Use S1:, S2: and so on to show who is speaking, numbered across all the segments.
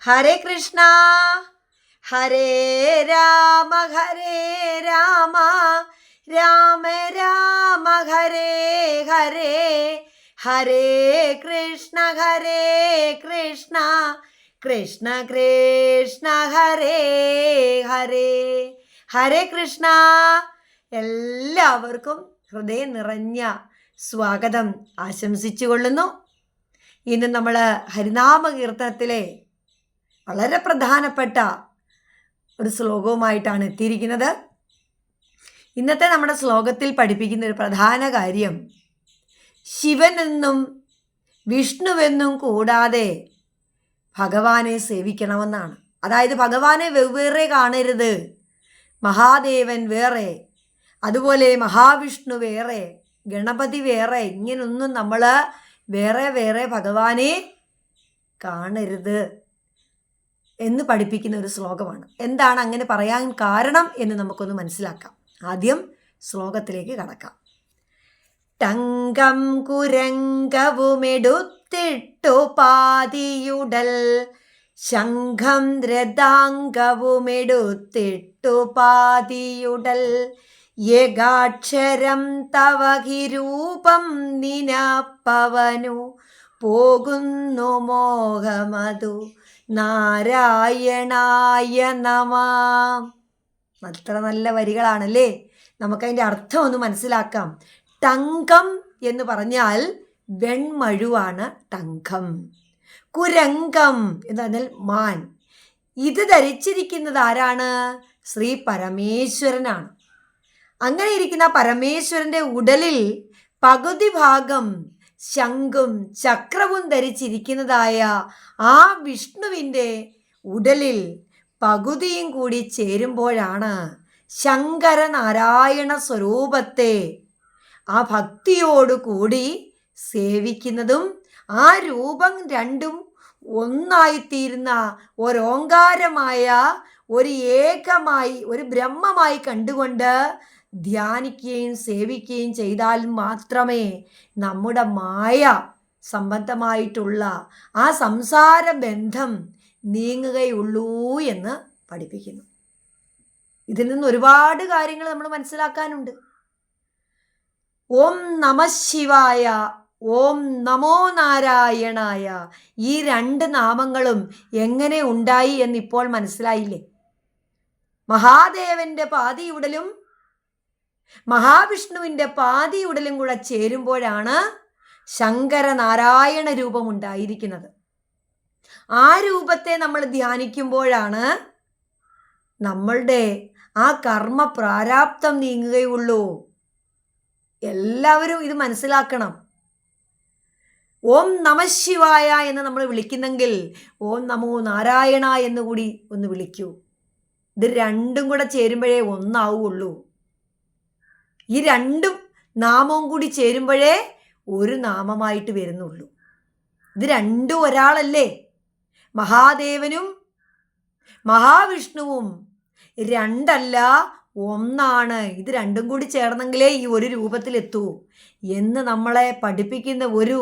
S1: ഹരേ കൃഷ്ണ ഹരേ രാമ രാമ രാമ ഹരേ ഹരേ ഹരേ കൃഷ്ണ കൃഷ്ണ കൃഷ്ണ ഹരേ ഹരേ. ഹരേ കൃഷ്ണ. എല്ലാവർക്കും ഹൃദയം നിറഞ്ഞ സ്വാഗതം ആശംസിച്ചു കൊള്ളുന്നു. ഇന്ന് നമ്മൾ ഹരിനാമ കീർത്തനത്തിലെ വളരെ പ്രധാനപ്പെട്ട ഒരു ശ്ലോകവുമായിട്ടാണ് എത്തിയിരിക്കുന്നത്. ഇന്നത്തെ നമ്മുടെ ശ്ലോകത്തിൽ പഠിപ്പിക്കുന്ന ഒരു പ്രധാന കാര്യം ശിവനെന്നും വിഷ്ണുവെന്നും കൂടാതെ ഭഗവാനെ സേവിക്കണമെന്നാണ്. അതായത് ഭഗവാനെ വെവ്വേറെ കാണരുത്. മഹാദേവൻ വേറെ, അതുപോലെ മഹാവിഷ്ണു വേറെ, ഗണപതി വേറെ, ഇങ്ങനൊന്നും നമ്മൾ വേറെ വേറെ ഭഗവാനെ കാണരുത് എന്ന് പഠിപ്പിക്കുന്ന ഒരു ശ്ലോകമാണ്. എന്താണ് അങ്ങനെ പറയാൻ കാരണം എന്ന് നമുക്കൊന്ന് മനസ്സിലാക്കാം. ആദ്യം ശ്ലോകത്തിലേക്ക് കടക്കാം. ടങ്കം കുരങ്കവുമെടുത്തിട്ടു പാതിയുടൽ, ശംഖം രഥാംഗവുമെടുത്തിട്ടു പാതിയുടൽ, യഗാക്ഷരം തവഹിരൂപം നിനപ്പവനു, പോകുന്നു മോഹമതു നാരായണായ നമഃ. അത്ര നല്ല വരികളാണല്ലേ. നമുക്കതിൻ്റെ അർത്ഥം ഒന്ന് മനസ്സിലാക്കാം. ടങ്കം എന്ന് പറഞ്ഞാൽ വെൺമഴുവാണ് ടങ്കം. കുരങ്കം എന്ന് പറഞ്ഞാൽ മാൻ. ഇത് ധരിച്ചിരിക്കുന്നത് ആരാണ്? ശ്രീ പരമേശ്വരനാണ്. അങ്ങനെ ഇരിക്കുന്ന പരമേശ്വരൻ്റെ ഉടലിൽ പകുതി ഭാഗം ശംഖും ചക്രവും ധരിച്ചിരിക്കുന്നതായ ആ വിഷ്ണുവിൻ്റെ ഉടലിൽ പകുതിയും കൂടി ചേരുമ്പോഴാണ് ശങ്കരനാരായണ സ്വരൂപത്തെ ആ ഭക്തിയോടുകൂടി സേവിക്കുന്നതും ആ രൂപം രണ്ടും ഒന്നായിത്തീരുന്ന ഒരോങ്കാരമായ ഒരു ഏകമായി ഒരു ബ്രഹ്മമായി കണ്ടുകൊണ്ട് ധ്യാനിക്കുകയും സേവിക്കുകയും ചെയ്താൽ മാത്രമേ നമ്മുടെ മായ സംബന്ധമായിട്ടുള്ള ആ സംസാര ബന്ധം നീങ്ങുകയുള്ളൂ എന്ന് പഠിപ്പിക്കുന്നു. ഇതിൽ നിന്ന് ഒരുപാട് കാര്യങ്ങൾ നമ്മൾ മനസ്സിലാക്കാനുണ്ട്. ഓം നമഃ ശിവായ, ഓം നമോ നാരായണായ, ഈ രണ്ട് നാമങ്ങളും എങ്ങനെ ഉണ്ടായി എന്നിപ്പോൾ മനസ്സിലായില്ലേ? മഹാദേവന്റെ പാതിയുടലും മഹാവിഷ്ണുവിൻ്റെ പാതിയുടലും കൂടെ ചേരുമ്പോഴാണ് ശങ്കരനാരായണ രൂപം ഉണ്ടായിരിക്കുന്നത്. ആ രൂപത്തെ നമ്മൾ ധ്യാനിക്കുമ്പോഴാണ് നമ്മളുടെ ആ കർമ്മ പ്രാരാബ്ധം നീങ്ങുകയുള്ളൂ. എല്ലാവരും ഇത് മനസ്സിലാക്കണം. ഓം നമഃ ശിവായ എന്ന് നമ്മൾ വിളിക്കുന്നെങ്കിൽ ഓം നമോ നാരായണ എന്നുകൂടി ഒന്ന് വിളിക്കൂ. ഇത് രണ്ടും കൂടെ ചേരുമ്പോഴേ ഒന്നാവുള്ളൂ. ഈ രണ്ടും നാമവും കൂടി ചേരുമ്പോഴേ ഒരു നാമമായിട്ട് വരുന്നുള്ളൂ. ഇത് രണ്ടും ഒരാളല്ലേ. മഹാദേവനും മഹാവിഷ്ണുവും രണ്ടല്ല, ഒന്നാണ്. ഇത് രണ്ടും കൂടി ചേർന്നെങ്കിലേ ഈ ഒരു രൂപത്തിലെത്തൂ എന്ന് നമ്മളെ പഠിപ്പിക്കുന്ന ഒരു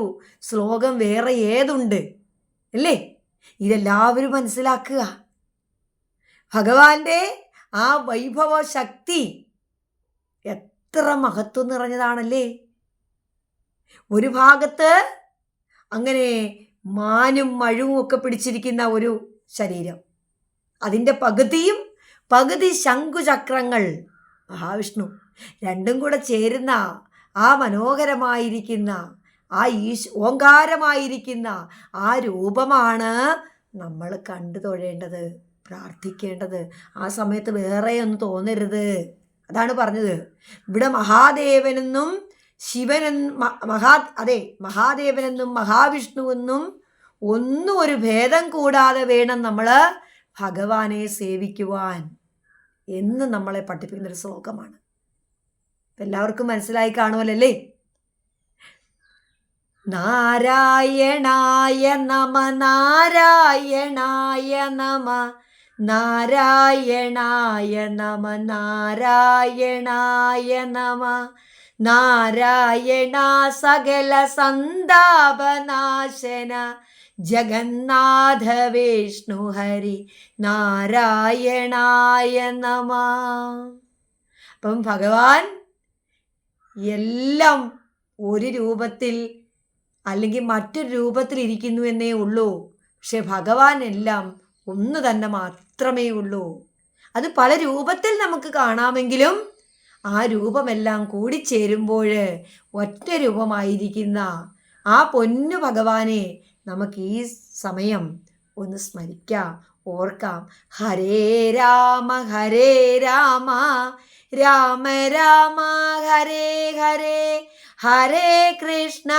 S1: ശ്ലോകം വേറെ ഏതുണ്ട് അല്ലേ? ഇതെല്ലാവരും മനസ്സിലാക്കുക. ഭഗവാന്റെ ആ വൈഭവ ശക്തി എത്ര മഹത്വം നിറഞ്ഞതാണല്ലേ. ഒരു ഭാഗത്ത് അങ്ങനെ മാനും മഴവും ഒക്കെ പിടിച്ചിരിക്കുന്ന ഒരു ശരീരം, അതിൻ്റെ പകുതി ശംഖുചക്രങ്ങൾ മഹാവിഷ്ണു, രണ്ടും കൂടെ ചേരുന്ന ആ മനോഹരമായിരിക്കുന്ന ആ ഓങ്കാരമായിരിക്കുന്ന ആ രൂപമാണ് നമ്മൾ കണ്ടു തൊഴേണ്ടത്, പ്രാർത്ഥിക്കേണ്ടത്. ആ സമയത്ത് വേറെ ഒന്നും തോന്നരുത്. അതാണ് പറഞ്ഞത്. ഇവിടെ മഹാദേവനെന്നും മഹാദേവനെന്നും മഹാവിഷ്ണുവെന്നും ഒന്നും ഒരു ഭേദം കൂടാതെ വേണം നമ്മൾ ഭഗവാനെ സേവിക്കുവാൻ എന്ന് നമ്മളെ പഠിപ്പിക്കുന്നൊരു ശ്ലോകമാണ്. എല്ലാവർക്കും മനസ്സിലായി കാണുമല്ലേ? നാരായണായ നമ നാരായണായ നമ നാരായണായ നമ നാരായണായ നമ നാരായണ സകല സന്താപനാശന ജഗന്നാഥ വിഷ്ണു ഹരി നാരായണായ നമ. അപ്പം ഭഗവാൻ എല്ലാം ഒരു രൂപത്തിൽ അല്ലെങ്കിൽ മറ്റൊരു രൂപത്തിൽ ഇരിക്കുന്നു എന്നേ ഉള്ളൂ. പക്ഷെ ഭഗവാൻ എല്ലാം ഒന്ന് തന്നെ മാത്രമേ ഉള്ളൂ. അത് പല രൂപത്തിൽ നമുക്ക് കാണാമെങ്കിലും ആ രൂപമെല്ലാം കൂടിച്ചേരുമ്പോൾ ഒറ്റ രൂപമായിരിക്കുന്ന ആ പൊന്നു ഭഗവാനെ നമുക്ക് ഈ സമയം ഒന്ന് സ്മരിക്കാം, ഓർക്കാം. ഹരേ രാമ രാമ രാമ ഹരേ ഹരേ, ഹരേ കൃഷ്ണ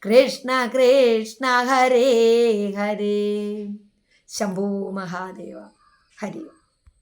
S1: കൃഷ്ണ കൃഷ്ണ ഹരേ ഹരേ. ശംഭോ മഹാദേവ. ഹരി.